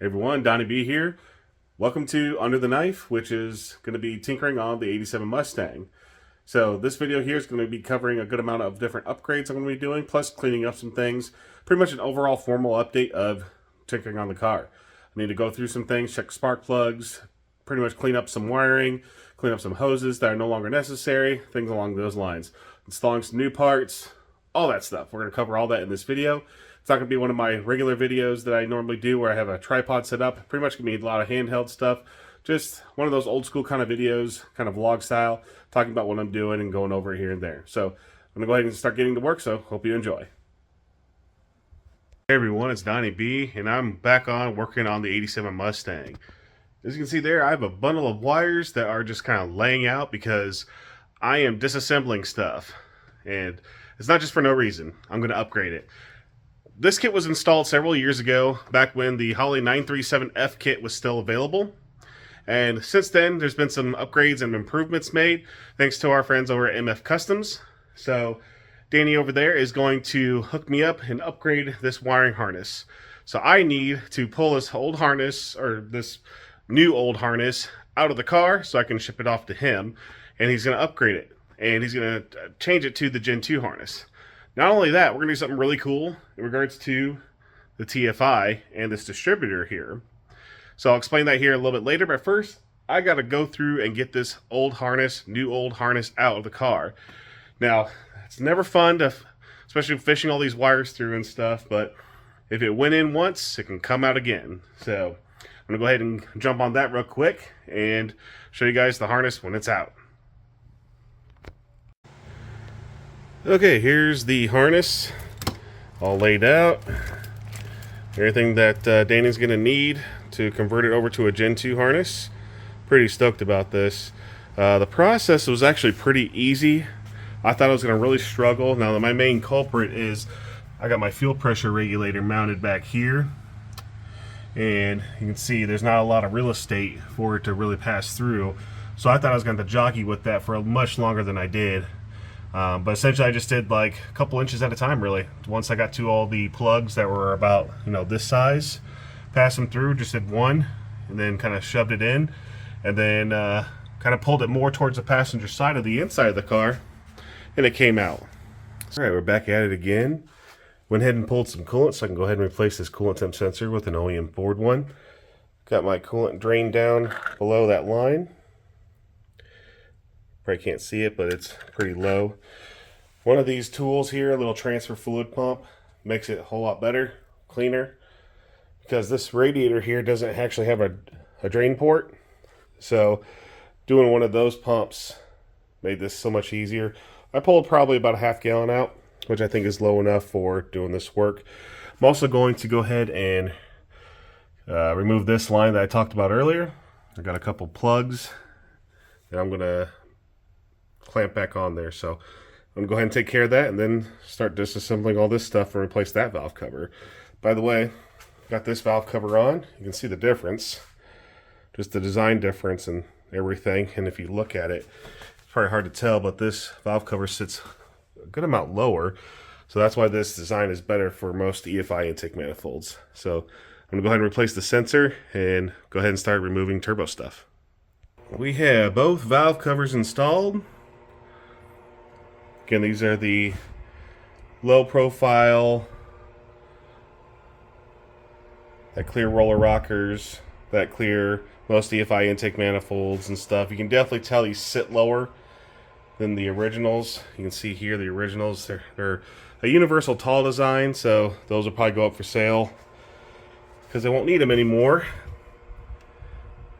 Hey everyone, Donnie B here. Welcome to Under the Knife, which is going to be tinkering on the 87 Mustang. So this video here is going to be covering a good amount of different upgrades I'm going to be doing, plus cleaning up some things. Pretty much an overall formal update of tinkering on the car. I need to go through some things, check spark plugs, pretty much clean up some wiring, clean up some hoses that are no longer necessary, things along those lines. Installing some new parts, all that stuff. We're going to cover all that in this video. It's not going to be one of my regular videos that I normally do where I have a tripod set up. Pretty much going to be a lot of handheld stuff. Just one of those old school kind of videos, kind of vlog style, talking about what I'm doing and going over here and there. So I'm going to go ahead and start getting to work, so hope you enjoy. Hey everyone, it's Donnie B, and I'm back on working on the 87 Mustang. As you can see there, I have a bundle of wires that are just kind of laying out because I am disassembling stuff. And it's not just for no reason. I'm going to upgrade it. This kit was installed several years ago, back when the Holley 937F kit was still available. And since then, there's been some upgrades and improvements made, thanks to our friends over at MF Customs. So Danny over there is going to hook me up and upgrade this wiring harness. So I need to pull this old harness, or this new old harness, out of the car so I can ship it off to him. And he's going to upgrade it. And he's going to change it to the Gen 2 harness. Not only that, we're going to do something really cool in regards to the TFI and this distributor here. So I'll explain that here a little bit later, but first, I got to go through and get this old harness, new old harness out of the car. Now, it's never fun to, especially fishing all these wires through and stuff, but if it went in once, it can come out again. So I'm going to go ahead and jump on that real quick and show you guys the harness when it's out. Okay, here's the harness all laid out. Everything that Danny's going to need to convert it over to a Gen 2 harness. Pretty stoked about this. The process was actually pretty easy. I thought I was going to really struggle. Now, my main culprit is I got my fuel pressure regulator mounted back here. And you can see there's not a lot of real estate for it to really pass through. So I thought I was going to jockey with that for much longer than I did. But essentially I just did like a couple inches at a time, really. Once I got to all the plugs that were about, this size, passed them through, just did one, and then kind of shoved it in, and then kind of pulled it more towards the passenger side of the inside of the car, and it came out. Alright, we're back at it again. Went ahead and pulled some coolant, so I can go ahead and replace this coolant temp sensor with an OEM Ford one. Got my coolant drain down below that line. Probably can't see it, but it's pretty low. One of these tools here, a little transfer fluid pump, makes it a whole lot better, cleaner, because this radiator here doesn't actually have a drain port. So doing one of those pumps made this so much easier. I pulled probably about a half gallon out, which I think is low enough for doing this work. I'm also going to go ahead and remove this line that I talked about earlier. I got a couple plugs that I'm going to clamp back on there, so I'm gonna go ahead and take care of that and then start disassembling all this stuff and replace that valve cover. By the way, got this valve cover on. You can see the difference, just the design difference and everything. And if you look at it, it's probably hard to tell, but this valve cover sits a good amount lower, so that's why this design is better for most EFI intake manifolds. So I'm gonna go ahead and replace the sensor and go ahead and start removing turbo stuff. We have both valve covers installed. Again, these are the low profile, that clear roller rockers, that clear most EFI intake manifolds and stuff. You can definitely tell these sit lower than the originals. You can see here the originals, they're a universal tall design, so those will probably go up for sale because they won't need them anymore.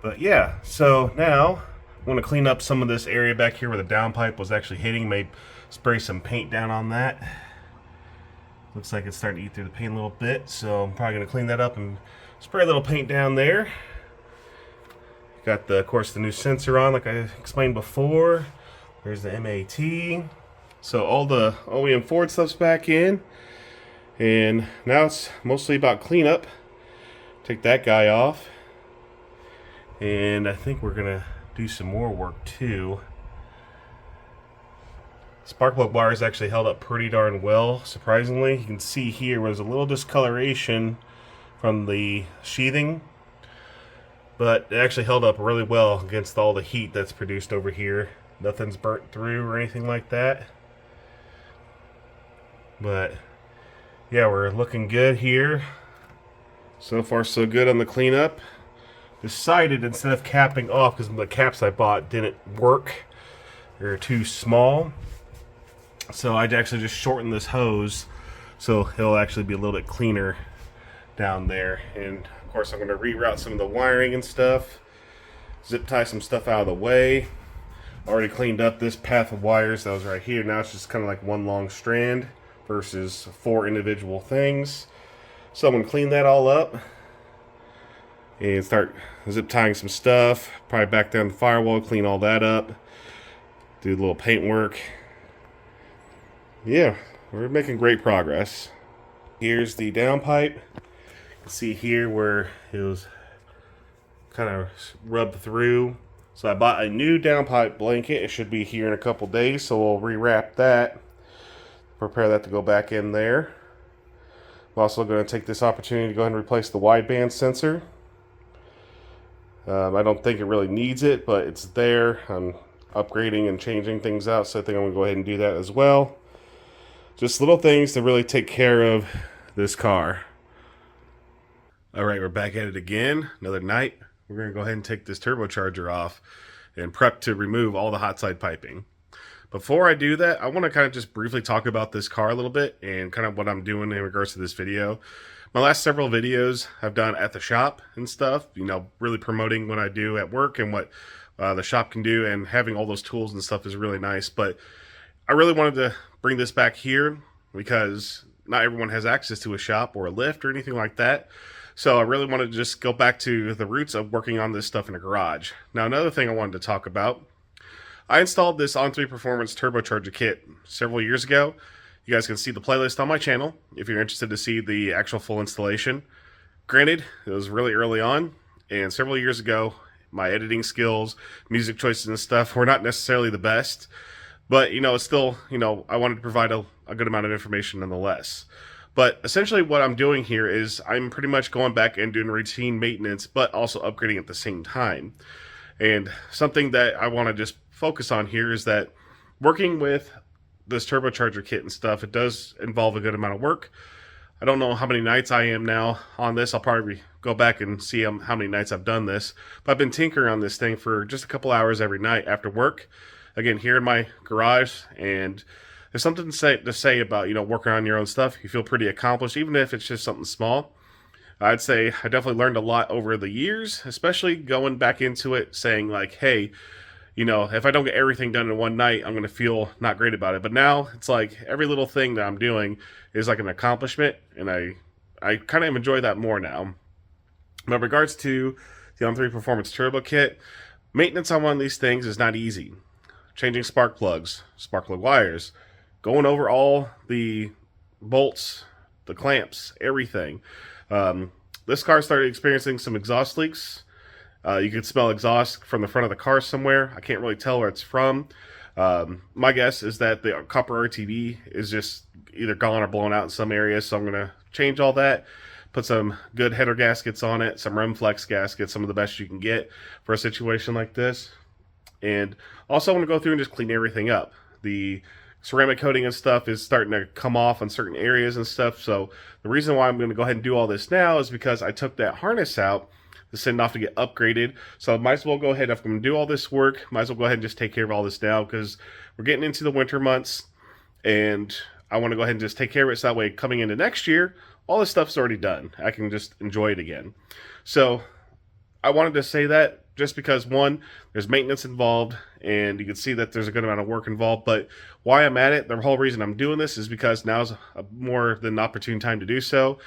But yeah, so now I'm going to clean up some of this area back here where the downpipe was actually hitting. Maybe spray some paint down on that. Looks like it's starting to eat through the paint a little bit, so I'm probably going to clean that up and spray a little paint down there. Got, of course, the new sensor on like I explained before. There's the MAT. So all the OEM Ford stuff's back in. And now it's mostly about cleanup. Take that guy off. And I think we're going to do some more work too. Spark plug wires actually held up pretty darn well, surprisingly. You can see here was a little discoloration from the sheathing, but it actually held up really well against all the heat that's produced over here. Nothing's burnt through or anything like that. But yeah, we're looking good here. So far so good on the cleanup. Decided instead of capping off, because the caps I bought didn't work, they're too small, so I actually just shortened this hose so it'll actually be a little bit cleaner down there. And of course I'm going to reroute some of the wiring and stuff, zip tie some stuff out of the way. Already cleaned up this path of wires that was right here. Now it's just kind of like one long strand versus 4 individual things. So I'm going to clean that all up and start zip tying some stuff. Probably back down the firewall, clean all that up, do a little paint work. Yeah, we're making great progress. Here's the downpipe. You can see here where it was kind of rubbed through. So I bought a new downpipe blanket. It should be here in a couple days, so we'll rewrap that. Prepare that to go back in there. I'm also going to take this opportunity to go ahead and replace the wideband sensor. I don't think it really needs it, but it's there. I'm upgrading and changing things out, so I think I'm going to go ahead and do that as well. Just little things to really take care of this car. Alright, we're back at it again. Another night. We're going to go ahead and take this turbocharger off and prep to remove all the hot side piping. Before I do that, I want to kind of just briefly talk about this car a little bit and kind of what I'm doing in regards to this video. My last several videos I've done at the shop and stuff, you know, really promoting what I do at work and what the shop can do, and having all those tools and stuff is really nice. But I really wanted to bring this back here because not everyone has access to a shop or a lift or anything like that. So I really wanted to just go back to the roots of working on this stuff in a garage. Now, another thing I wanted to talk about, I installed this On3 Performance Turbocharger kit several years ago. You guys can see the playlist on my channel if you're interested to see the actual full installation. Granted, it was really early on, and several years ago, my editing skills, music choices and stuff were not necessarily the best. But, you know, it's still, you know, I wanted to provide a good amount of information nonetheless. But essentially what I'm doing here is I'm pretty much going back and doing routine maintenance, but also upgrading at the same time. And something that I want to just focus on here is that working with this turbocharger kit and stuff, it does involve a good amount of work. I don't know how many nights I am now on this. I'll probably go back and see how many nights I've done this. But I've been tinkering on this thing for just a couple hours every night after work. Again, here in my garage. And there's something to say about, you know, working on your own stuff. You feel pretty accomplished, even if it's just something small. I'd say I definitely learned a lot over the years, especially going back into it, saying like, hey, you know, if I don't get everything done in one night, I'm going to feel not great about it. But now it's like every little thing that I'm doing is like an accomplishment, and I kind of enjoy that more now. But in regards to the On3 Performance Turbo Kit, maintenance on one of these things is not easy. Changing spark plugs, spark plug wires, going over all the bolts, the clamps, everything. This car started experiencing some exhaust leaks. You can smell exhaust from the front of the car somewhere. I can't really tell where it's from. My guess is that the copper RTD is just either gone or blown out in some areas, so I'm going to change all that, put some good header gaskets on it, some rim flex gaskets, some of the best you can get for a situation like this. And also I want to go through and just clean everything up. The ceramic coating and stuff is starting to come off on certain areas and stuff, so the reason why I'm going to go ahead and do all this now is because I took that harness out to send off to get upgraded. So I might as well go ahead, if I'm going to do all this work, might as well go ahead and just take care of all this now, because we're getting into the winter months and I want to go ahead and just take care of it, so that way coming into next year, all this stuff's already done. I can just enjoy it again. So I wanted to say that just because, one, there's maintenance involved, and you can see that there's a good amount of work involved. But why I'm at it, the whole reason I'm doing this is because now's a more than opportune time to do so.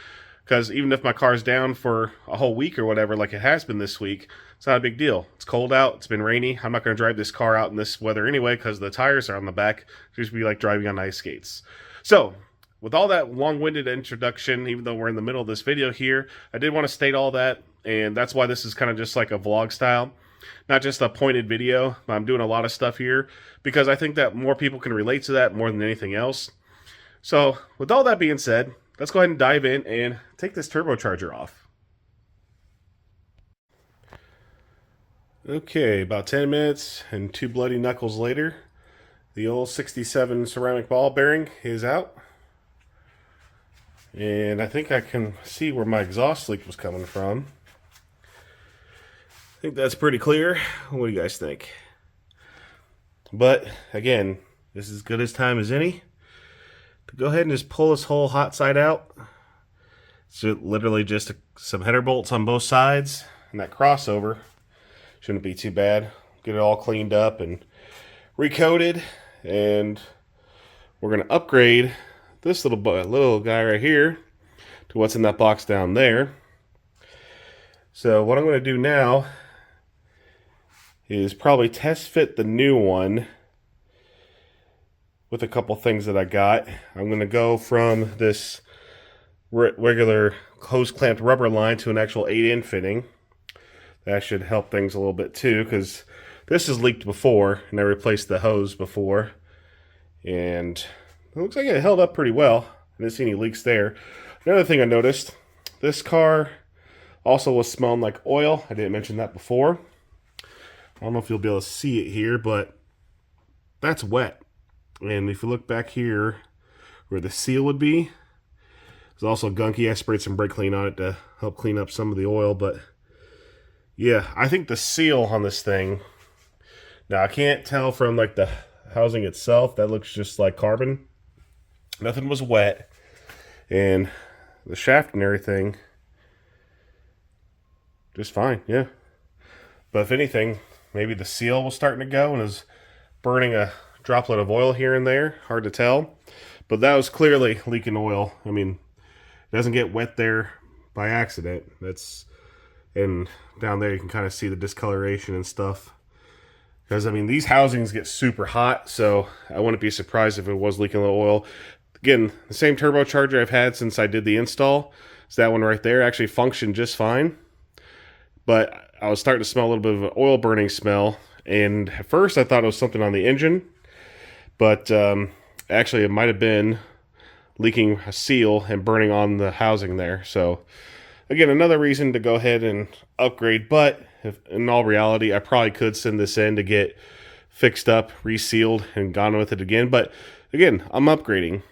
Because even if my car's down for a whole week or whatever, like it has been this week, it's not a big deal. It's cold out. It's been rainy. I'm not going to drive this car out in this weather anyway, because the tires are on the back. It's just be like driving on ice skates. So with all that long-winded introduction, even though we're in the middle of this video here, I did want to state all that, and that's why this is kind of just like a vlog style, not just a pointed video. I'm doing a lot of stuff here because I think that more people can relate to that more than anything else. So with all that being said, let's go ahead and dive in and take this turbocharger off. Okay, about 10 minutes and 2 bloody knuckles later, the old 67 ceramic ball bearing is out. And I think I can see where my exhaust leak was coming from. I think that's pretty clear. What do you guys think? But again, this is as good as time as any to go ahead and just pull this whole hot side out. It's literally just some header bolts on both sides, and that crossover shouldn't be too bad. Get it all cleaned up and recoated, and we're going to upgrade this little guy right here to what's in that box down there. So what I'm going to do now is probably test fit the new one with a couple things that I got. I'm going to go from this regular hose clamped rubber line to an actual 8-in fitting. That should help things a little bit too, because this has leaked before and I replaced the hose before, and it looks like it held up pretty well. I didn't see any leaks there. Another thing I noticed, this car also was smelling like oil. I didn't mention that before. I don't know if you'll be able to see it here, but that's wet. And if you look back here where the seal would be, it's also gunky. I sprayed some brake clean on it to help clean up some of the oil, but yeah, I think the seal on this thing, now I can't tell from like the housing itself, that looks just like carbon. Nothing was wet, and the shaft and everything just fine, yeah. But if anything, maybe the seal was starting to go and is burning a droplet of oil here and there. Hard to tell. But that was clearly leaking oil. I mean, it doesn't get wet there by accident. And down there you can kind of see the discoloration and stuff. Because, I mean, these housings get super hot, so I wouldn't be surprised if it was leaking a little oil. Again, the same turbocharger I've had since I did the install. So that one right there actually functioned just fine. But I was starting to smell a little bit of an oil burning smell, and at first I thought it was something on the engine, but actually it might have been leaking a seal and burning on the housing there. So again, another reason to go ahead and upgrade, but in all reality I probably could send this in to get fixed up, resealed, and gone with it again. But again, I'm upgrading,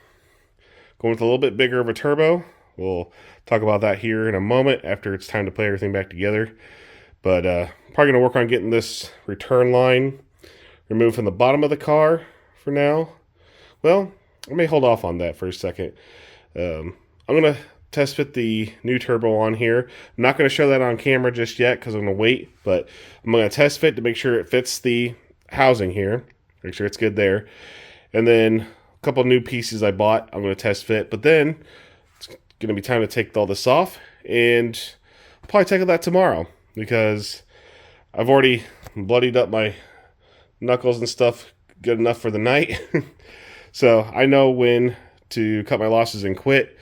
going with a little bit bigger of a turbo. We'll talk about that here in a moment after it's time to put everything back together. But probably going to work on getting this return line removed from the bottom of the car for now. Well, I may hold off on that for a second. I'm going to test fit the new turbo on here. I'm not going to show that on camera just yet because I'm going to wait. But I'm going to test fit to make sure it fits the housing here. Make sure it's good there. And then a couple new pieces I bought, I'm going to test fit. But then it's going to be time to take all this off. And I'll probably tackle that tomorrow, because I've already bloodied up my knuckles and stuff good enough for the night. So I know when to cut my losses and quit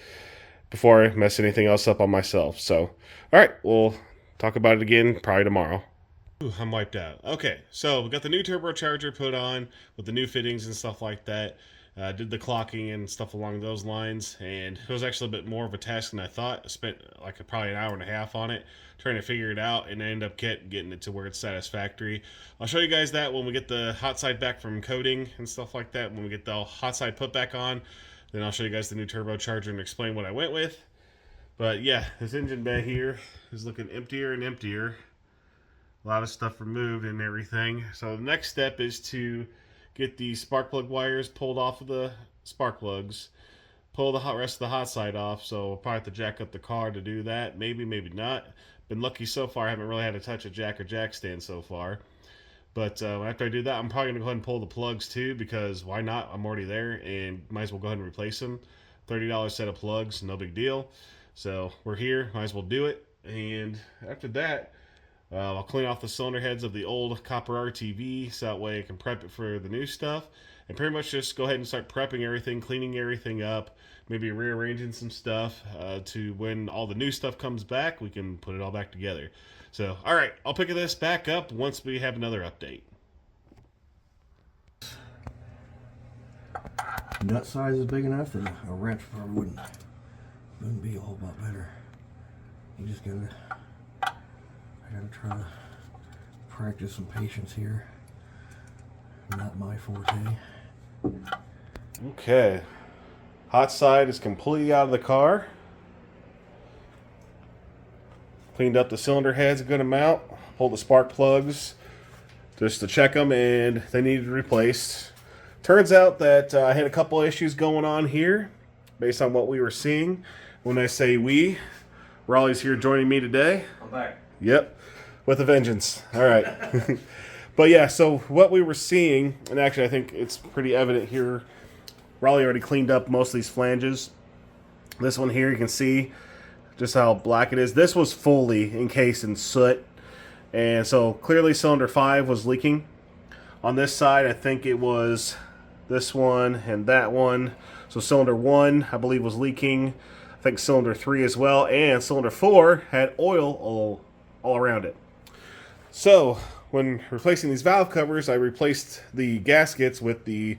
before I mess anything else up on myself. So, all right, we'll talk about it again probably tomorrow. Ooh, I'm wiped out. Okay, so we got the new turbocharger put on with the new fittings and stuff like that. Did the clocking and stuff along those lines, and it was actually a bit more of a task than I thought. I spent like probably an hour and a half on it trying to figure it out, and I ended up getting it to where it's satisfactory. I'll show you guys that when we get the hot side back from coating and stuff like that. When we get the hot side put back on, then I'll show you guys the new turbocharger and explain what I went with. But yeah, this engine bay here is looking emptier and emptier. A lot of stuff removed and everything. So the next step is to get the spark plug wires pulled off of the spark plugs, pull the rest of the hot side off. So we'll probably have to jack up the car to do that. Maybe, maybe not. Been lucky so far. I haven't really had to touch a jack or jack stand so far. But after I do that, I'm probably going to go ahead and pull the plugs too, because why not? I'm already there and might as well go ahead and replace them. $30 set of plugs, no big deal. So we're here, might as well do it. And after that, I'll clean off the cylinder heads of the old copper RTV, so that way I can prep it for the new stuff. And pretty much just go ahead and start prepping everything, cleaning everything up, maybe rearranging some stuff to when all the new stuff comes back, we can put it all back together. So, alright, I'll pick this back up once we have another update. Nut size is big enough that a wrench farm wouldn't wouldn't be a whole lot better. You just gotta, I gotta try to practice some patience here. Not my forte. Okay. Hot side is completely out of the car. Cleaned up the cylinder heads a good amount. Pulled the spark plugs just to check them, and they needed replaced. Turns out that I had a couple issues going on here based on what we were seeing. When I say we, Raleigh's here joining me today. I'm back. Yep, with a vengeance. All right. But yeah, so what we were seeing, and actually I think it's pretty evident here, Raleigh already cleaned up most of these flanges. This one here, you can see just how black it is. This was fully encased in soot, and so clearly cylinder 5 was leaking. On this side, I think it was this one and that one. So cylinder 1, I believe, was leaking. I think cylinder 3 as well, and cylinder 4 had oil all around it. So when replacing these valve covers, I replaced the gaskets with the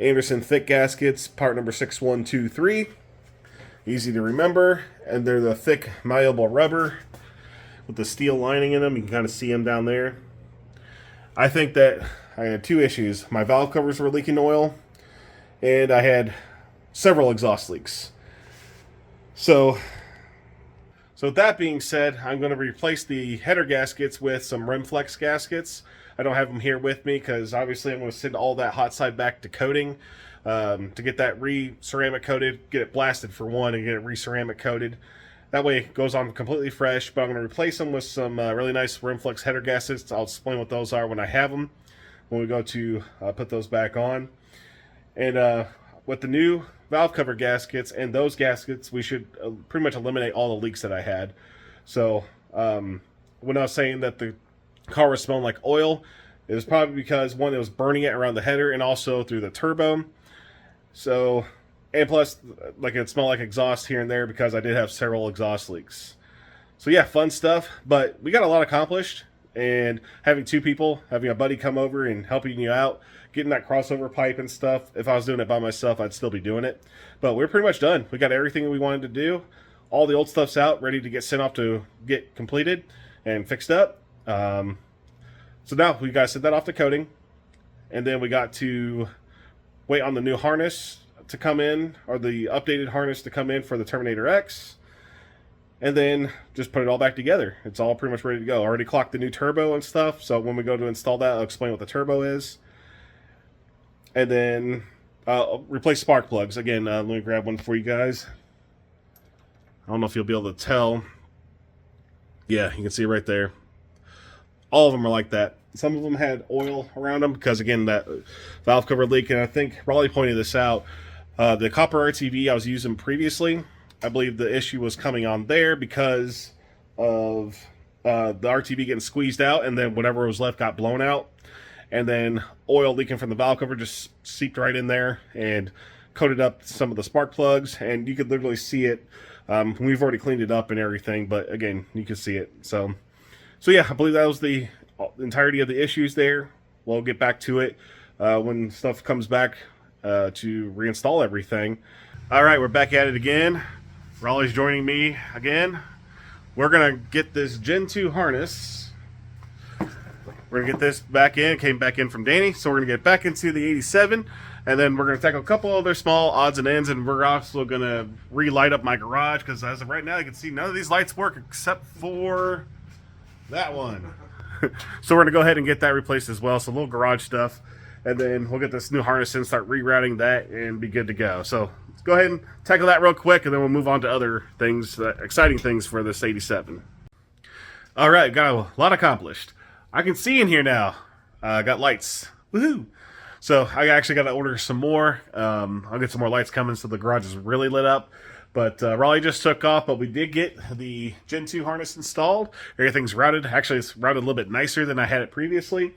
Anderson thick gaskets, part number 6123. Easy to remember, and they're the thick malleable rubber with the steel lining in them. You can kind of see them down there. I think that I had two issues. My valve covers were leaking oil, and I had several exhaust leaks. So with that being said, I'm going to replace the header gaskets with some Remflex gaskets. I don't have them here with me because obviously I'm going to send all that hot side back to coating to get that re-ceramic coated, get it blasted for one, and get it re-ceramic coated. That way it goes on completely fresh, but I'm going to replace them with some really nice Remflex header gaskets. I'll explain what those are when I have them, when we go to put those back on. And with the new valve cover gaskets and those gaskets, we should pretty much eliminate all the leaks that I had. So when I was saying that the car was smelling like oil, it was probably because, one, it was burning it around the header and also through the turbo. So, and plus, like, it smelled like exhaust here and there because I did have several exhaust leaks. So yeah, fun stuff, but we got a lot accomplished, and having two people, having a buddy come over and helping you out, getting that crossover pipe and stuff. If I was doing it by myself, I'd still be doing it. But we're pretty much done. We got everything we wanted to do. All the old stuff's out, ready to get sent off to get completed and fixed up. So now we got to send that off to coating, and then we got to wait on the new harness to come in, or the updated harness to come in for the Terminator X, and then just put it all back together. It's all pretty much ready to go. Already clocked the new turbo and stuff, so when we go to install that, I'll explain what the turbo is. And then replace spark plugs. Again, let me grab one for you guys. I don't know if you'll be able to tell. Yeah, you can see it right there. All of them are like that. Some of them had oil around them because, again, that valve cover leak. And I think Raleigh pointed this out. The copper RTV I was using previously, I believe the issue was coming on there because of the RTV getting squeezed out, and then whatever was left got blown out. And then oil leaking from the valve cover just seeped right in there and coated up some of the spark plugs. And you could literally see it. We've already cleaned it up and everything, but again, you can see it. So yeah, I believe that was the entirety of the issues there. We'll get back to it when stuff comes back to reinstall everything. All right, we're back at it again. Raleigh's joining me again. We're gonna get this Gen 2 harness. We're gonna get this back in. It came back in from Danny, so we're gonna get back into the 87, and then we're gonna tackle a couple other small odds and ends, and we're also gonna relight up my garage because as of right now, you can see none of these lights work except for that one. So we're gonna go ahead and get that replaced as well. So a little garage stuff, and then we'll get this new harness in, start rerouting that, and be good to go. So let's go ahead and tackle that real quick, and then we'll move on to other things, exciting things for this 87. All right, got a lot accomplished. I can see in here now. Got lights. Woohoo! So I actually got to order some more. I'll get some more lights coming so the garage is really lit up. But Raleigh just took off, but we did get the Gen 2 harness installed. Everything's routed. Actually, it's routed a little bit nicer than I had it previously.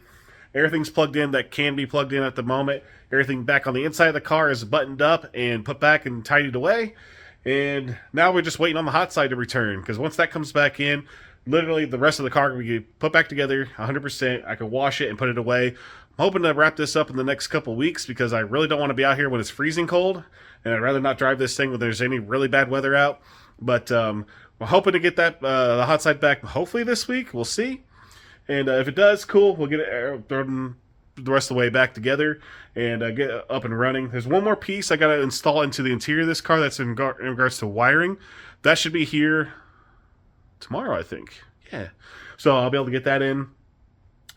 Everything's plugged in that can be plugged in at the moment. Everything back on the inside of the car is buttoned up and put back and tidied away. And now we're just waiting on the hot side to return, because once that comes back in, literally the rest of the car we can put back together 100%. I can wash it and put it away. I'm hoping to wrap this up in the next couple weeks because I really don't want to be out here when it's freezing cold, and I'd rather not drive this thing when there's any really bad weather out. But we're hoping to get that the hot side back hopefully this week. We'll see. And if it does, cool. We'll get it thrown the rest of the way back together and get up and running. There's one more piece I got to install into the interior of this car that's in regards to wiring. That should be here tomorrow, I think. Yeah. So I'll be able to get that in.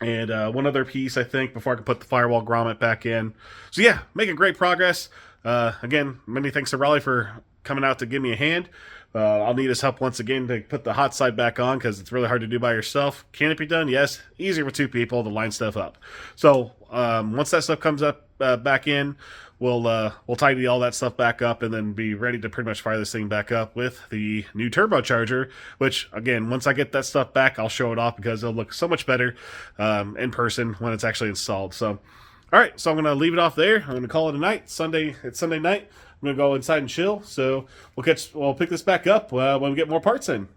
And one other piece, I think, before I can put the firewall grommet back in. So yeah, making great progress. Again, many thanks to Raleigh for coming out to give me a hand. I'll need his help once again to put the hot side back on because it's really hard to do by yourself. Can it be done? Yes. Easier with two people to line stuff up. So once that stuff comes up back in, we'll tidy all that stuff back up and then be ready to pretty much fire this thing back up with the new turbocharger, which, again, once I get that stuff back, I'll show it off because it'll look so much better in person when it's actually installed. So, all right, so I'm going to leave it off there. I'm going to call it a night. It's Sunday night. I'm going to go inside and chill. So we'll pick this back up when we get more parts in.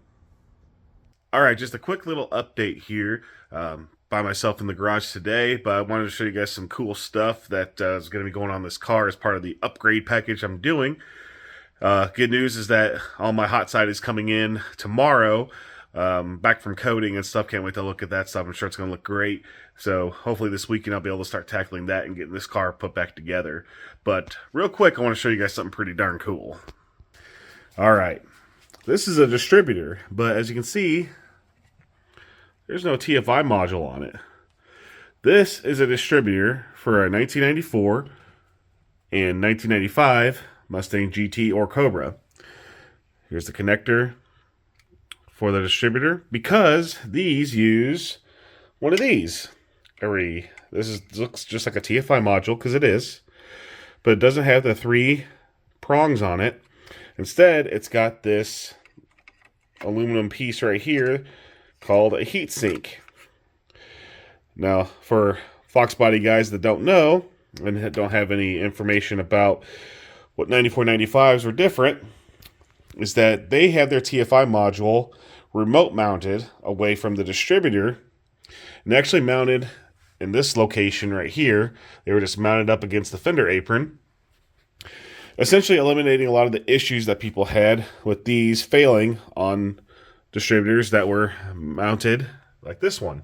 All right, just a quick little update here. By myself in the garage today, but I wanted to show you guys some cool stuff that is going to be going on this car as part of the upgrade package I'm doing. Good news is that all my hot side is coming in tomorrow, back from coating and stuff. Can't wait to look at that stuff. I'm sure it's going to look great. So hopefully this weekend I'll be able to start tackling that and getting this car put back together. But real quick, I want to show you guys something pretty darn cool. All right, this is a distributor, but as you can see, there's no TFI module on it. This is a distributor for a 1994 and 1995 Mustang GT or Cobra. Here's the connector for the distributor because these use one of these. Looks just like a TFI module because it is, but it doesn't have the 3 prongs on it. Instead, it's got this aluminum piece right here called a heat sink. Now, for Fox Body guys that don't know and don't have any information about what 9495s were different, is that they have their TFI module remote mounted away from the distributor and actually mounted in this location right here. They were just mounted up against the fender apron, essentially eliminating a lot of the issues that people had with these failing on distributors that were mounted like this one.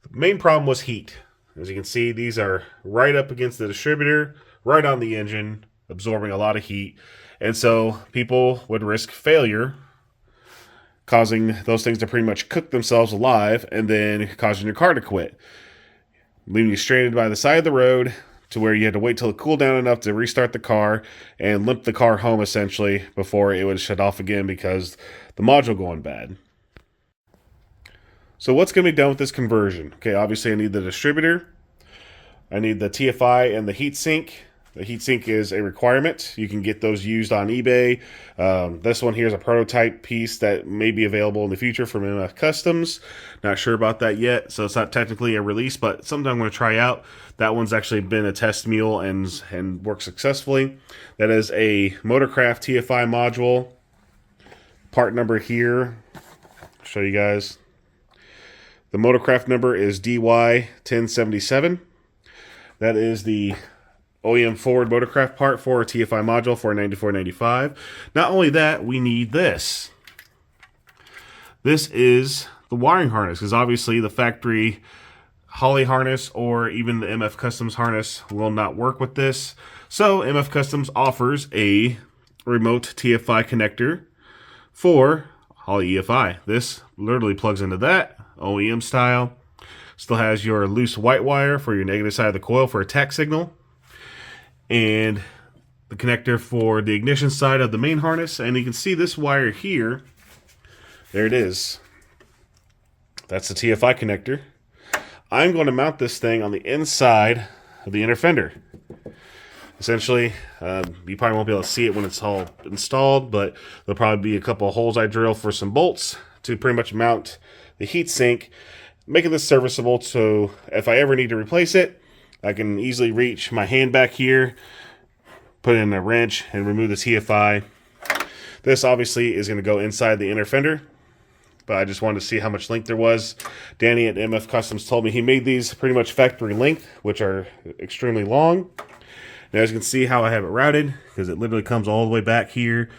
The main problem was heat. As you can see, these are right up against the distributor, right on the engine, absorbing a lot of heat. And so people would risk failure, causing those things to pretty much cook themselves alive and then causing your car to quit, leaving you stranded by the side of the road to where you had to wait till it cooled down enough to restart the car and limp the car home essentially before it would shut off again because the module going bad. So what's going to be done with this conversion? Okay, obviously I need the distributor. I need the TFI and the heatsink. The heatsink is a requirement. You can get those used on eBay. This one here is a prototype piece that may be available in the future from MF Customs. Not sure about that yet, so it's not technically a release, but something I'm going to try out. That one's actually been a test mule and worked successfully. That is a Motorcraft TFI module. Part number here, I'll show you guys. The Motorcraft number is DY1077. That is the OEM Ford Motorcraft part for a TFI module for a 9495. Not only that, we need this. This is the wiring harness, because obviously the factory Holley harness or even the MF Customs harness will not work with this. So MF Customs offers a remote TFI connector for Holley EFI. This literally plugs into that, OEM style. Still has your loose white wire for your negative side of the coil for a tach signal. And the connector for the ignition side of the main harness. And you can see this wire here. There it is. That's the TFI connector. I'm going to mount this thing on the inside of the inner fender. Essentially, you probably won't be able to see it when it's all installed, but there'll probably be a couple of holes I drill for some bolts to pretty much mount the heatsink, making this serviceable so if I ever need to replace it, I can easily reach my hand back here, put in a wrench, and remove the TFI. This obviously is going to go inside the inner fender, but I just wanted to see how much length there was. Danny at MF Customs told me he made these pretty much factory length, which are extremely long. Now as you can see how I have it routed, because it literally comes all the way back here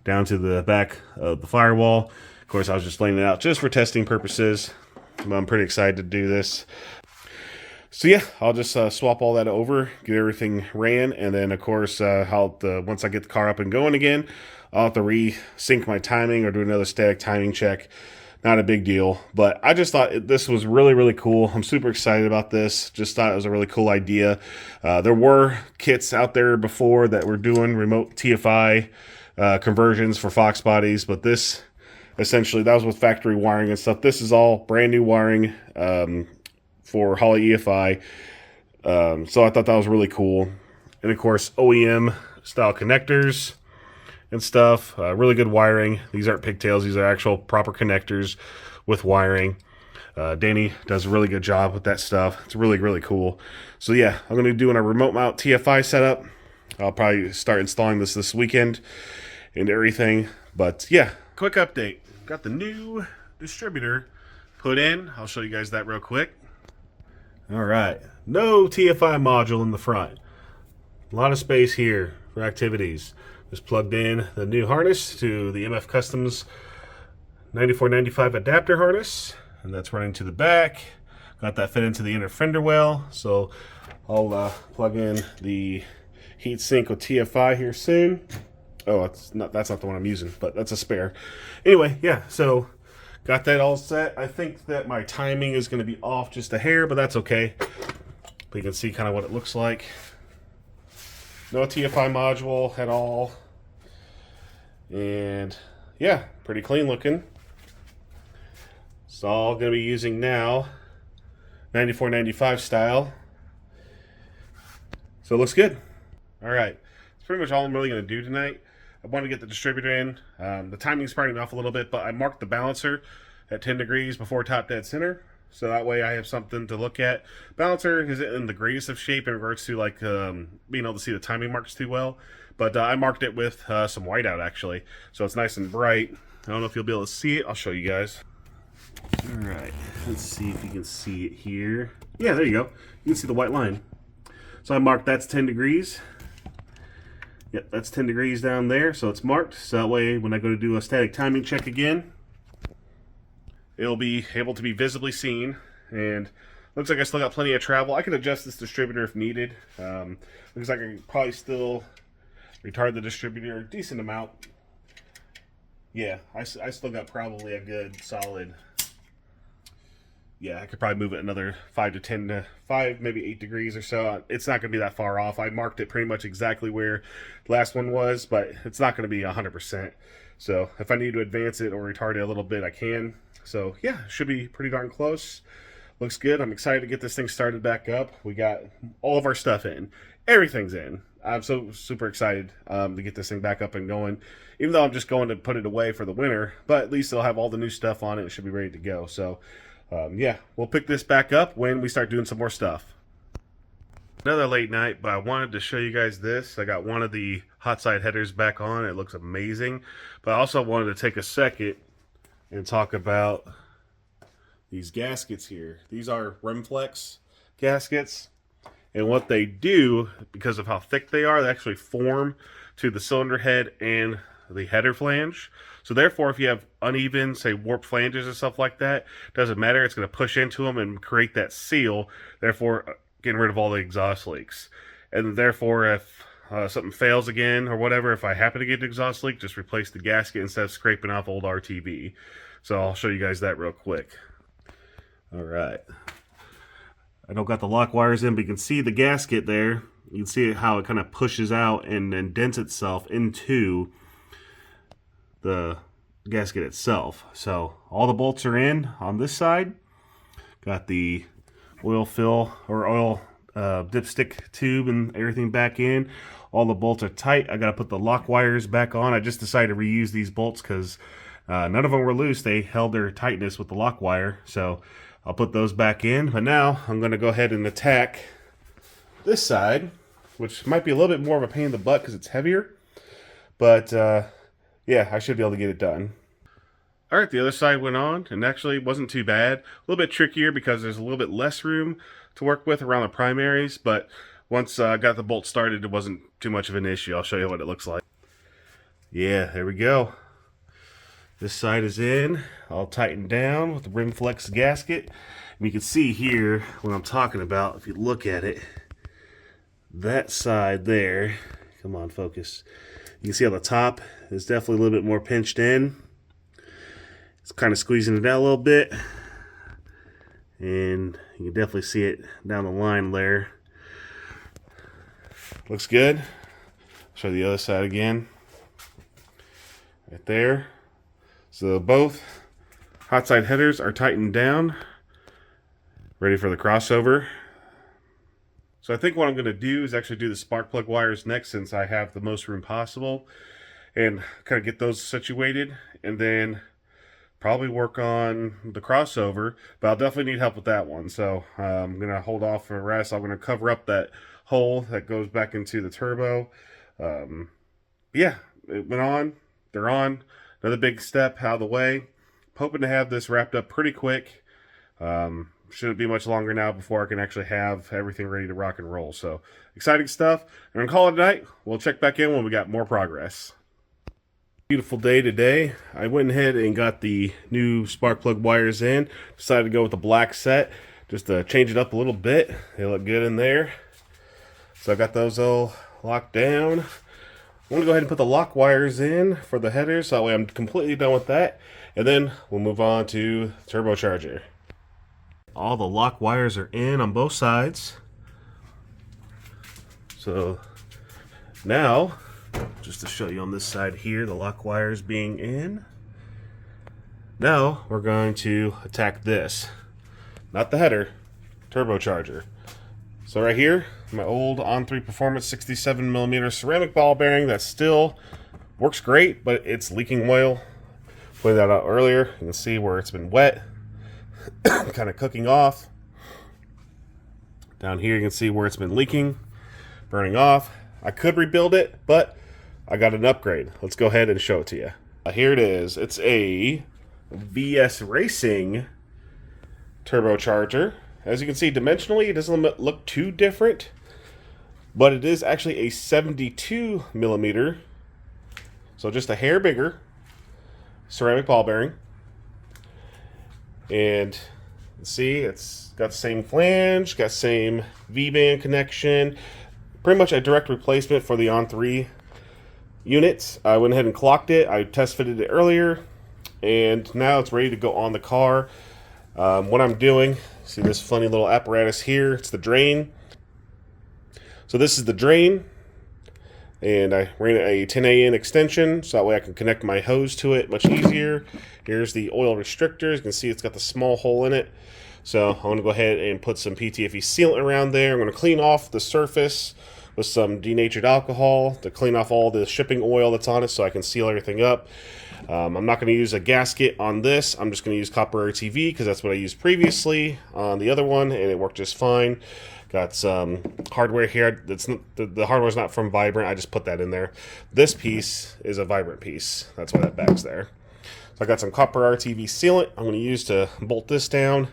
down to the back of the firewall. Of course, I was just laying it out just for testing purposes. I'm pretty excited to do this. So yeah, I'll just swap all that over, get everything ran, and then of course, once I get the car up and going again, I'll have to re-sync my timing or do another static timing check. Not a big deal, but I just thought this was really, really cool. I'm super excited about this. Just thought it was a really cool idea. There were kits out there before that were doing remote TFI conversions for Fox bodies, but this, essentially, that was with factory wiring and stuff. This is all brand new wiring for Holley EFI. So I thought that was really cool. And of course, OEM style connectors and stuff. Really good wiring. These aren't pigtails. These are actual proper connectors with wiring. Danny does a really good job with that stuff. It's really, really cool. So yeah, I'm going to be doing a remote mount TFI setup. I'll probably start installing this weekend and everything. But yeah, quick update. Got the new distributor put in. I'll show you guys that real quick. All right, no TFI module in the front. A lot of space here for activities. Just plugged in the new harness to the MF Customs 9495 adapter harness, and that's running to the back. Got that fit into the inner fender well, so I'll plug in the heat sink with TFI here soon. Oh, that's not the one I'm using, but that's a spare. Anyway, yeah, so got that all set. I think that my timing is going to be off just a hair, but that's okay. But you can see kind of what it looks like. No TFI module at all. And yeah, pretty clean looking. So all going to be using now 9495 style. So it looks good. All right, that's pretty much all I'm really going to do tonight. I want to get the distributor in. The timing's starting off a little bit, but I marked the balancer at 10 degrees before top dead center. So that way I have something to look at. Balancer isn't in the greatest of shape in regards to like being able to see the timing marks too well. But I marked it with some whiteout actually. So it's nice and bright. I don't know if you'll be able to see it. I'll show you guys. All right, let's see if you can see it here. Yeah, there you go. You can see the white line. So I marked that's 10 degrees. Yep, that's 10 degrees down there, so it's marked. So that way, when I go to do a static timing check again, it'll be able to be visibly seen. And looks like I still got plenty of travel. I can adjust this distributor if needed. Looks like I can probably still retard the distributor a decent amount. Yeah, I still got probably a good solid. Yeah, I could probably move it another 5 to 10 to 5, maybe 8 degrees or so. It's not going to be that far off. I marked it pretty much exactly where the last one was, but it's not going to be 100%. So if I need to advance it or retard it a little bit, I can. So yeah, should be pretty darn close. Looks good. I'm excited to get this thing started back up. We got all of our stuff in. Everything's in. I'm so super excited to get this thing back up and going. Even though I'm just going to put it away for the winter, but at least it'll have all the new stuff on it. It should be ready to go. So yeah, we'll pick this back up when we start doing some more stuff. Another late night, but I wanted to show you guys this. I got one of the hot side headers back on. It looks amazing. But I also wanted to take a second and talk about these gaskets here. These are Remflex gaskets. And what they do, because of how thick they are, they actually form to the cylinder head and the header flange. So therefore, if you have uneven, say, warped flanges and stuff like that, doesn't matter. It's going to push into them and create that seal, therefore getting rid of all the exhaust leaks. And therefore, if something fails again or whatever, if I happen to get an exhaust leak, just replace the gasket instead of scraping off old RTV. So I'll show you guys that real quick. All right. I don't got the lock wires in, but you can see the gasket there. You can see how it kind of pushes out and indents itself into the gasket itself. So all the bolts are in on this side. Got the oil fill or oil dipstick tube and everything back in. All the bolts are tight. I got to put the lock wires back on. I just decided to reuse these bolts because none of them were loose. They held their tightness with the lock wire. So I'll put those back in. But now I'm going to go ahead and attack this side, which might be a little bit more of a pain in the butt because it's heavier. But yeah, I should be able to get it done. All right, the other side went on, and actually it wasn't too bad. A little bit trickier because there's a little bit less room to work with around the primaries, but once I got the bolt started, it wasn't too much of an issue. I'll show you what it looks like. Yeah, there we go. This side is in, all tightened down with the rim flex gasket. And you can see here what I'm talking about. If you look at it, that side there, come on, focus. You can see on the top is definitely a little bit more pinched in. It's kind of squeezing it out a little bit. And you can definitely see it down the line there. Looks good. Show the other side again. Right there. So both hot side headers are tightened down, ready for the crossover. So I think what I'm going to do is actually do the spark plug wires next, since I have the most room possible, and kind of get those situated, and then probably work on the crossover, but I'll definitely need help with that one. So I'm going to hold off for the rest. I'm going to cover up that hole that goes back into the turbo. Yeah, it went on. They're on. Another big step out of the way. Hoping to have this wrapped up pretty quick. Shouldn't be much longer now before I can actually have everything ready to rock and roll. So exciting stuff. I'm going to call it a night. We'll check back in when we got more progress. Beautiful day today. I went ahead and got the new spark plug wires in. Decided to go with the black set just to change it up a little bit. They look good in there. So I got those all locked down. I'm going to go ahead and put the lock wires in for the headers, so that way I'm completely done with that. And then we'll move on to turbocharger. All the lock wires are in on both sides. So now, just to show you on this side here, the lock wires being in. Now we're going to attack this. Not the header, turbocharger. So right here, my old On3 Performance 67mm ceramic ball bearing that still works great, but it's leaking oil. Pointed that out earlier. You can see where it's been wet, kind of cooking off. Down here you can see where it's been leaking, burning off. I could rebuild it, but I got an upgrade. Let's go ahead and show it to you. Here it is. It's a VS Racing turbocharger. As you can see, dimensionally, it doesn't look too different, but it is actually a 72mm, so just a hair bigger, ceramic ball bearing. And see, it's got the same flange, got same V-band connection, pretty much a direct replacement for the On3 units. I went ahead and clocked it. I test fitted it earlier, and now it's ready to go on the car. What I'm doing, see this funny little apparatus here, it's the drain. So this is the drain, and I ran a 10AN extension so that way I can connect my hose to it much easier. Here's the oil restrictor. You can see it's got the small hole in it. So I'm going to go ahead and put some PTFE sealant around there. I'm going to clean off the surface with some denatured alcohol to clean off all the shipping oil that's on it so I can seal everything up. I'm not going to use a gasket on this. I'm just going to use copper RTV because that's what I used previously on the other one, and it worked just fine. Got some hardware here. That's not, the hardware's not from Vibrant. I just put that in there. This piece is a Vibrant piece. That's why that bag's there. So I got some copper RTV sealant I'm going to use to bolt this down.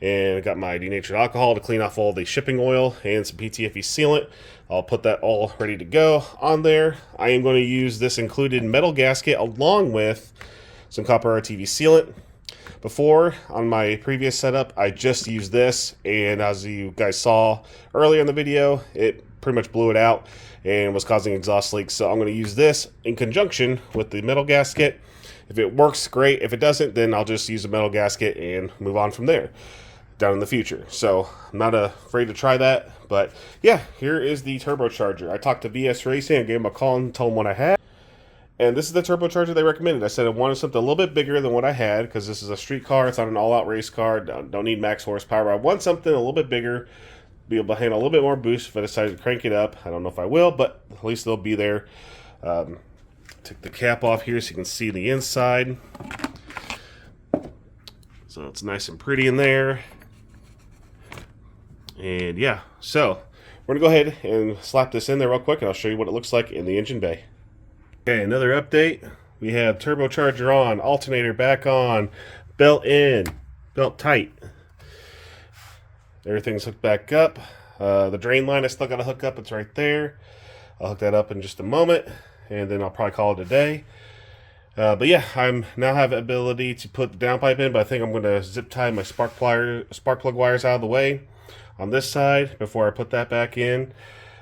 And I got my denatured alcohol to clean off all the shipping oil and some PTFE sealant. I'll put that all ready to go on there. I am going to use this included metal gasket along with some copper RTV sealant. Before, on my previous setup, I just used this, and as you guys saw earlier in the video, it pretty much blew it out and was causing exhaust leaks. So I'm going to use this in conjunction with the metal gasket. If it works, great. If it doesn't, then I'll just use the metal gasket and move on from there down in the future. So I'm not afraid to try that. But yeah, here is the turbocharger. I talked to VS Racing. I gave them a call and told them what I had. And this is the turbocharger they recommended. I said I wanted something a little bit bigger than what I had because this is a street car. It's not an all-out race car. Don't need max horsepower. I want something a little bit bigger, be able to handle a little bit more boost if I decide to crank it up. I don't know if I will, but at least they'll be there. Take the cap off here so you can see the inside. So it's nice and pretty in there. And yeah, so we're going to go ahead and slap this in there real quick, and I'll show you what it looks like in the engine bay. Okay, another update. We have turbocharger on, alternator back on, belt in, belt tight. Everything's hooked back up. The drain line I still got to hook up. It's right there. I'll hook that up in just a moment. and then I'll probably call it a day. But yeah, I'm now have the ability to put the downpipe in, but I think I'm going to zip tie my spark plug wires out of the way on this side before I put that back in.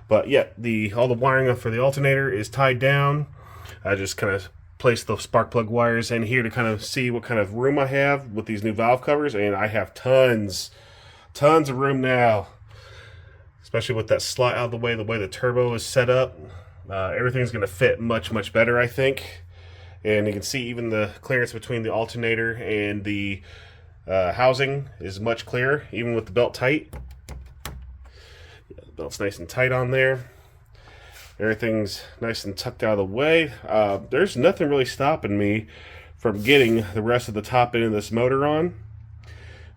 But yeah, all the wiring for the alternator is tied down. I just kind of place the spark plug wires in here to kind of see what kind of room I have with these new valve covers, and I have tons of room now, especially with that slot out of the way the turbo is set up. Everything's going to fit much better, I think. And you can see even the clearance between the alternator and the housing is much clearer, even with the belt tight. Yeah, the belt's nice and tight on there. Everything's nice and tucked out of the way. There's nothing really stopping me from getting the rest of the top end of this motor on,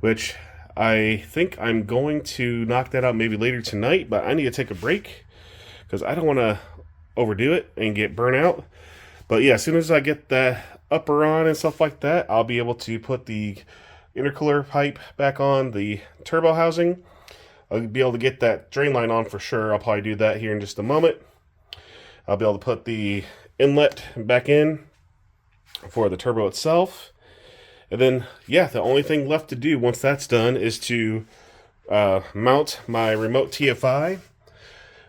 which I think I'm going to knock that out maybe later tonight, but I need to take a break because I don't want to overdo it and get burnt out. But yeah, as soon as I get that upper on and stuff like that, I'll be able to put the intercooler pipe back on the turbo housing. I'll be able to get that drain line on for sure. I'll probably do that here in just a moment. I'll be able to put the inlet back in for the turbo itself. And then, yeah, the only thing left to do once that's done is to mount my remote TFI,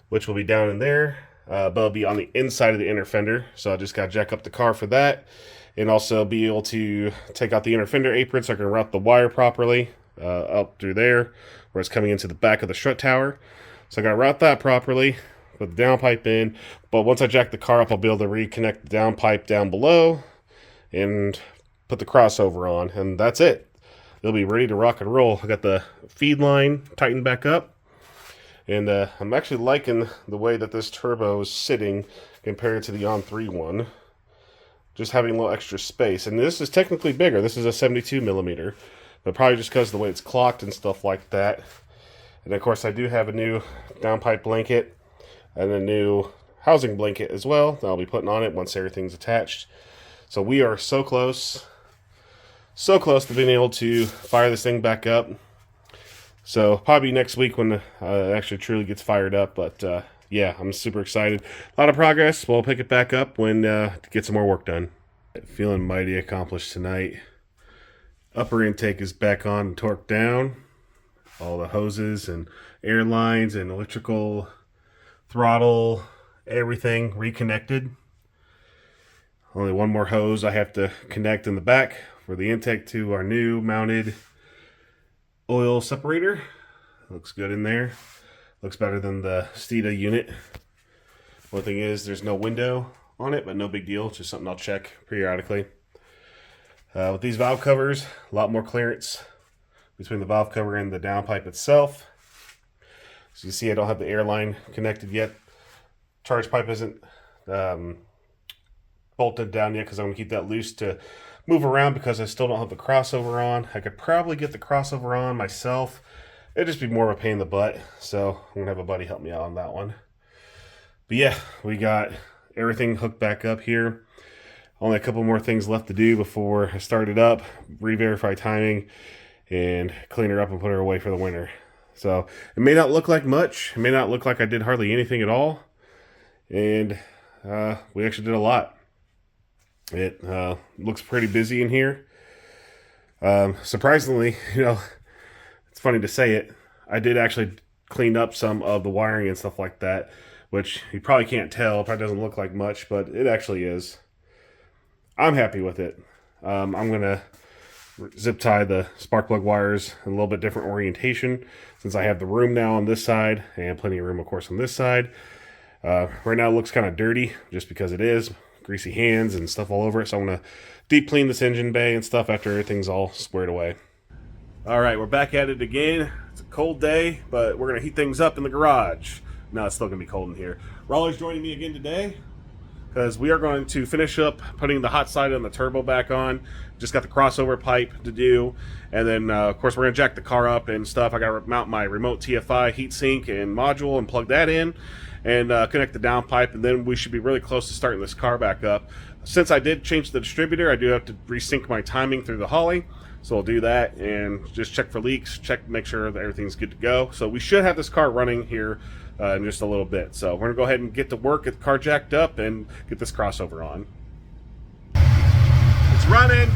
which will be down in there. But it'll be on the inside of the inner fender, so I just got to jack up the car for that, and also be able to take out the inner fender apron so I can route the wire properly up through there, where it's coming into the back of the strut tower. So I got to route that properly, put the downpipe in, but once I jack the car up, I'll be able to reconnect the downpipe down below, and put the crossover on, and that's it. It'll be ready to rock and roll. I got the feed line tightened back up. And I'm actually liking the way that this turbo is sitting compared to the On3 one. Just having a little extra space. And this is technically bigger. This is a 72 millimeter. But probably just because of the way it's clocked and stuff like that. And of course I do have a new downpipe blanket and a new housing blanket as well that I'll be putting on it once everything's attached. So we are so close to being able to fire this thing back up. So probably next week when it actually truly gets fired up. But yeah, I'm super excited. A lot of progress. We'll pick it back up when to get some more work done. Feeling mighty accomplished tonight. Upper intake is back on and torqued down. All the hoses and air lines and electrical, throttle, everything reconnected. Only one more hose I have to connect in the back for the intake to our new mounted oil separator. Looks good in there. Looks better than the Steeda unit. One thing is there's no window on it, but no big deal. It's just something I'll check periodically. With these valve covers, a lot more clearance between the valve cover and the downpipe itself. As you see, I don't have the air line connected yet. Charge pipe isn't bolted down yet because I'm going to keep that loose to move around because I still don't have the crossover on. I could probably get the crossover on myself. It'd just be more of a pain in the butt. So I'm going to have a buddy help me out on that one. But yeah, we got everything hooked back up here. Only a couple more things left to do before I start it up, re-verify timing, and clean her up and put her away for the winter. So it may not look like much. It may not look like I did hardly anything at all. And we actually did a lot. It looks pretty busy in here. Surprisingly, it's funny to say it, I did actually clean up some of the wiring and stuff like that, which you probably can't tell. It probably doesn't look like much, but it actually is. I'm happy with it. I'm going to zip tie the spark plug wires in a little bit different orientation since I have the room now on this side and plenty of room, of course, on this side. Right now it looks kind of dirty just because it is. Greasy hands and stuff all over it. So I'm going to deep clean this engine bay and stuff after everything's all squared away. All right, we're back at it again. It's a cold day, but we're going to heat things up in the garage. No, it's still going to be cold in here. Roller's joining me again today because we are going to finish up putting the hot side on the turbo back on. Just got the crossover pipe to do. And then, of course, we're going to jack the car up and stuff. I got to mount my remote TFI heatsink and module and plug that in. And connect the downpipe, and then we should be really close to starting this car back up. Since I did change the distributor, I do have to resync my timing through the Holly, so I'll do that and just check for leaks, make sure that everything's good to go. So we should have this car running here in just a little bit. So we're gonna go ahead and get to work, get the car jacked up, and get this crossover on. It's running.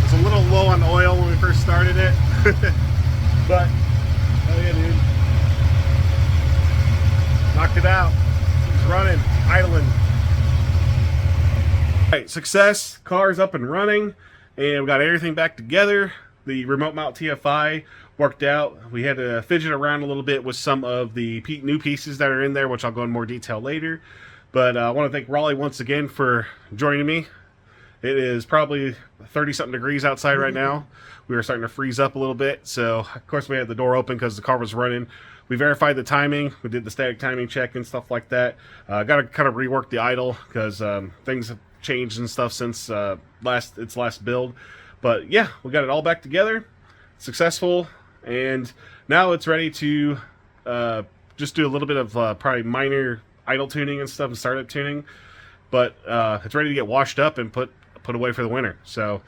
It's a little low on oil when we first started it, but oh yeah, dude, knocked it out. It's running, idling. All right, success. Car's up and running, and we got everything back together. The remote mount TFI worked out. We had to fidget around a little bit with some of the new pieces that are in there, which I'll go in more detail later. But I want to thank Raleigh once again for joining me. It is probably 30-something degrees outside right now. We were starting to freeze up a little bit, so of course we had the door open because the car was running. We verified the timing. We did the static timing check and stuff like that. Got to kind of rework the idle because things have changed and stuff since its last build. But yeah, we got it all back together, successful, and now it's ready to just do a little bit of probably minor idle tuning and stuff and startup tuning. But it's ready to get washed up and put away for the winter. So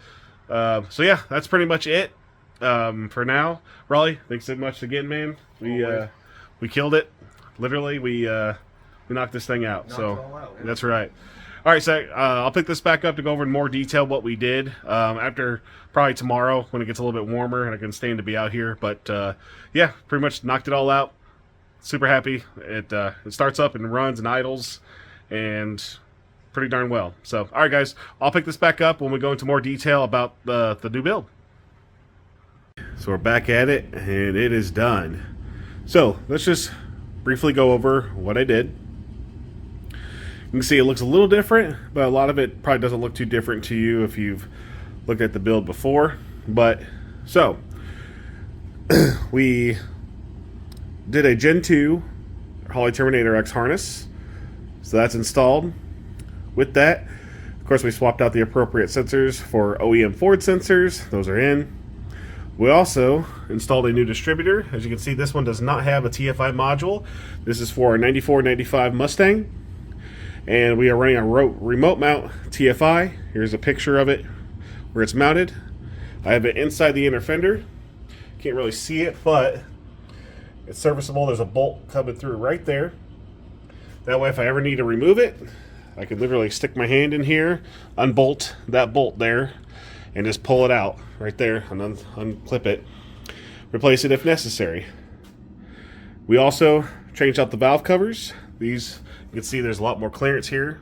yeah, that's pretty much it for now. Raleigh, thanks so much again, man. We killed it. Literally, we knocked this thing out. That's right. All right, so I'll pick this back up to go over in more detail what we did after probably tomorrow when it gets a little bit warmer and I can stand to be out here. But yeah, pretty much knocked it all out. Super happy. It starts up and runs and idles and pretty darn well. So, all right, guys, I'll pick this back up when we go into more detail about the new build. So we're back at it, and it is done. So let's just briefly go over what I did. You can see it looks a little different, but a lot of it probably doesn't look too different to you if you've looked at the build before. But so we did a Gen 2 Holley Terminator X harness, so that's installed. With that, of course, we swapped out the appropriate sensors for OEM Ford sensors. Those are in. We also installed a new distributor. As you can see, this one does not have a TFI module. This is for a 94-95 Mustang. And we are running a remote mount TFI. Here's a picture of it where it's mounted. I have it inside the inner fender. Can't really see it, but it's serviceable. There's a bolt coming through right there. That way, if I ever need to remove it, I could literally stick my hand in here, unbolt that bolt there, and just pull it out right there and unclip it. Replace it if necessary. We also changed out the valve covers. These, you can see there's a lot more clearance here.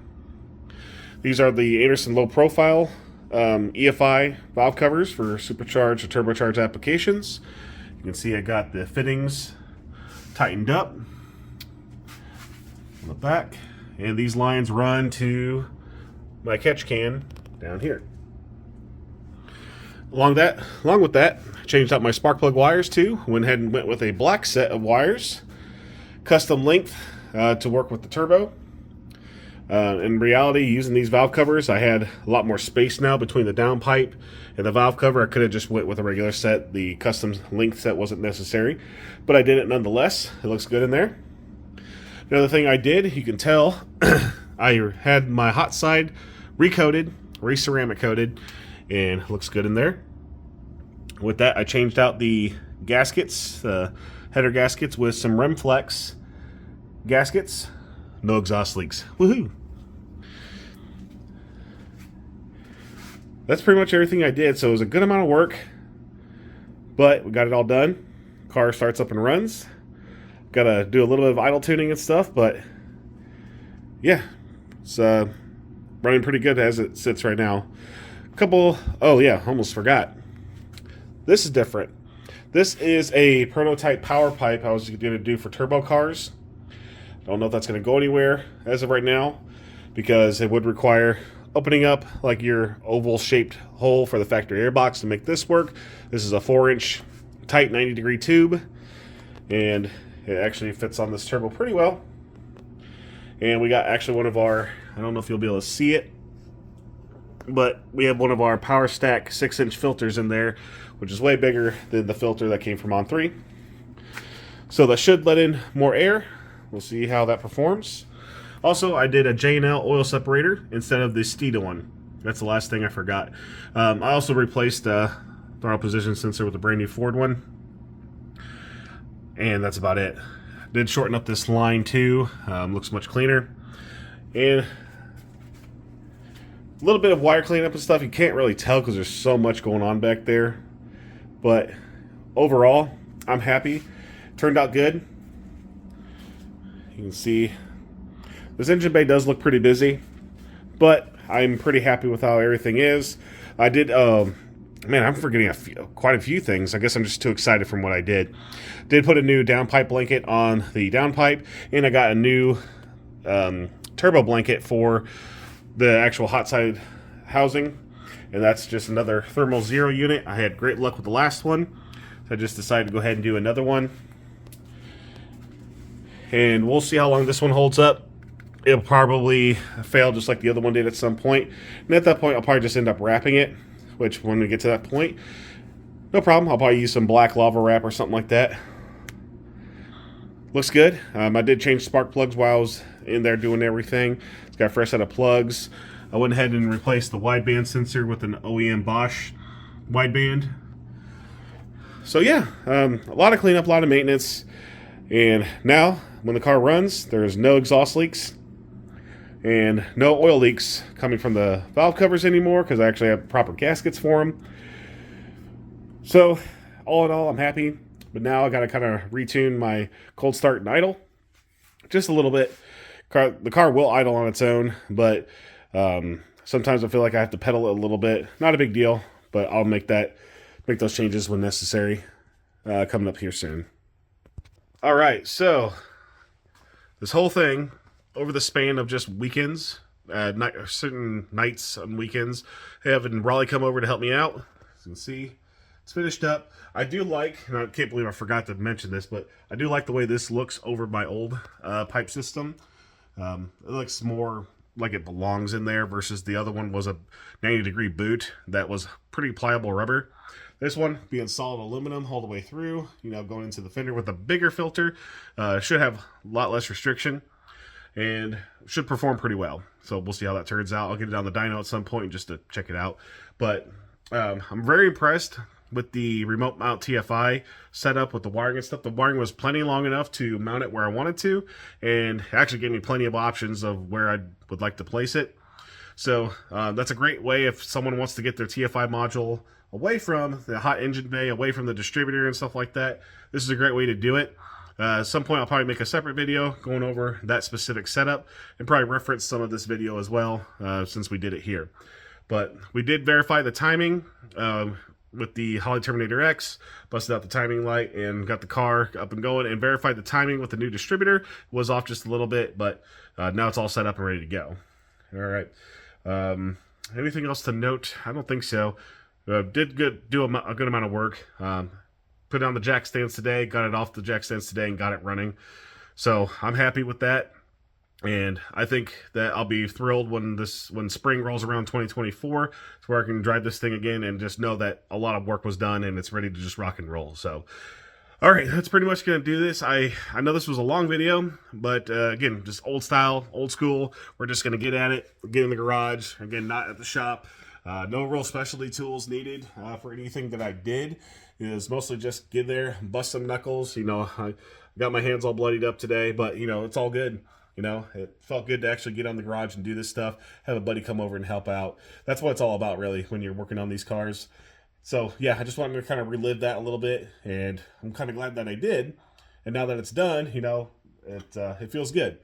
These are the Anderson low profile EFI valve covers for supercharged or turbocharged applications. You can see I got the fittings tightened up on the back. And these lines run to my catch can down here. Along with that, I changed out my spark plug wires too. Went ahead and went with a black set of wires, custom length to work with the turbo. In reality, using these valve covers, I had a lot more space now between the downpipe and the valve cover. I could have just went with a regular set. The custom length set wasn't necessary, but I did it nonetheless. It looks good in there. Another thing I did, you can tell, I had my hot side recoated, re-ceramic coated, and it looks good in there. With that, I changed out the gaskets, header gaskets with some Remflex gaskets. No exhaust leaks. Woohoo! That's pretty much everything I did, so it was a good amount of work, but we got it all done. Car starts up and runs. Gotta do a little bit of idle tuning and stuff, but yeah, it's running pretty good as it sits right now. Oh yeah, almost forgot. This is different. This is a prototype power pipe I was gonna do for turbo cars. Don't know if that's gonna go anywhere as of right now because it would require opening up like your oval shaped hole for the factory airbox to make this work. This is a 4-inch tight 90-degree tube, and it actually fits on this turbo pretty well. And we got actually one of our, I don't know if you'll be able to see it, but we have one of our Power Stack 6-inch filters in there, which is way bigger than the filter that came from On3. So that should let in more air. We'll see how that performs. Also, I did a J&L oil separator instead of the Steeda one. That's the last thing I forgot. I also replaced throttle position sensor with a brand new Ford one. And that's about it. Did shorten up this line too. Looks much cleaner. And a little bit of wire cleanup and stuff. You can't really tell because there's so much going on back there. But overall, I'm happy. Turned out good. You can see this engine bay does look pretty busy, but I'm pretty happy with how everything is. I did, man, I'm forgetting quite a few things. I guess I'm just too excited from what I did. Did put a new downpipe blanket on the downpipe, and I got a new turbo blanket for the actual hot side housing, and that's just another thermal zero unit. I had great luck with the last one, so I just decided to go ahead and do another one. And we'll see how long this one holds up. It'll probably fail just like the other one did at some point. And at that point, I'll probably just end up wrapping it, which when we get to that point, no problem. I'll probably use some black lava wrap or something like that. Looks good. I did change spark plugs while I was in there doing everything. It's got a fresh set of plugs. I went ahead and replaced the wideband sensor with an OEM Bosch wideband. So yeah, a lot of cleanup, a lot of maintenance. And now, when the car runs, there's no exhaust leaks and no oil leaks coming from the valve covers anymore because I actually have proper gaskets for them. So, all in all, I'm happy. But now I got to kind of retune my cold start and idle just a little bit. The car will idle on its own, but sometimes I feel like I have to pedal it a little bit. Not a big deal, but I'll make those changes when necessary coming up here soon. All right, so this whole thing over the span of just weekends, certain nights and weekends, having Raleigh come over to help me out. As you can see, it's finished up. I do like, and I can't believe I forgot to mention this, but I do like the way this looks over my old pipe system. It looks more like it belongs in there versus the other one was a 90-degree boot that was pretty pliable rubber. This one being solid aluminum all the way through, going into the fender with a bigger filter, should have a lot less restriction and should perform pretty well. So we'll see how that turns out. I'll get it on the dyno at some point just to check it out. But I'm very impressed with the remote mount TFI setup with the wiring and stuff. The wiring was plenty long enough to mount it where I wanted to, and actually gave me plenty of options of where I would like to place it. So that's a great way if someone wants to get their TFI module away from the hot engine bay, away from the distributor and stuff like that. This is a great way to do it. At some point, I'll probably make a separate video going over that specific setup and probably reference some of this video as well since we did it here. But we did verify the timing with the Holley Terminator X, busted out the timing light and got the car up and going, and verified the timing with the new distributor. It was off just a little bit, but now it's all set up and ready to go. All right. Anything else to note? I don't think so. Did do a good amount of work. Put on the jack stands today, got it off the jack stands today, and got it running. So I'm happy with that. And I think that I'll be thrilled when spring rolls around 2024, to where I can drive this thing again and just know that a lot of work was done and it's ready to just rock and roll. So, all right, that's pretty much going to do this. I know this was a long video, but again, just old style, old school. We're just going to get at it, get in the garage. Again, not at the shop. No real specialty tools needed for anything that I did. It was mostly just get there, bust some knuckles. I got my hands all bloodied up today, but it's all good. It felt good to actually get on the garage and do this stuff, have a buddy come over and help out. That's what it's all about, really, when you're working on these cars. So, yeah, I just wanted to kind of relive that a little bit, and I'm kind of glad that I did. And now that it's done, it feels good.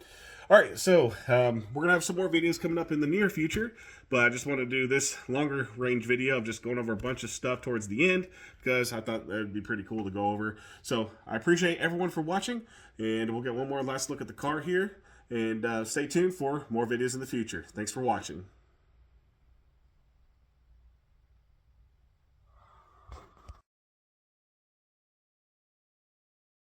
All right, so we're going to have some more videos coming up in the near future, but I just want to do this longer range video of just going over a bunch of stuff towards the end because I thought that would be pretty cool to go over. So I appreciate everyone for watching, and we'll get one more last look at the car here. And stay tuned for more videos in the future. Thanks for watching.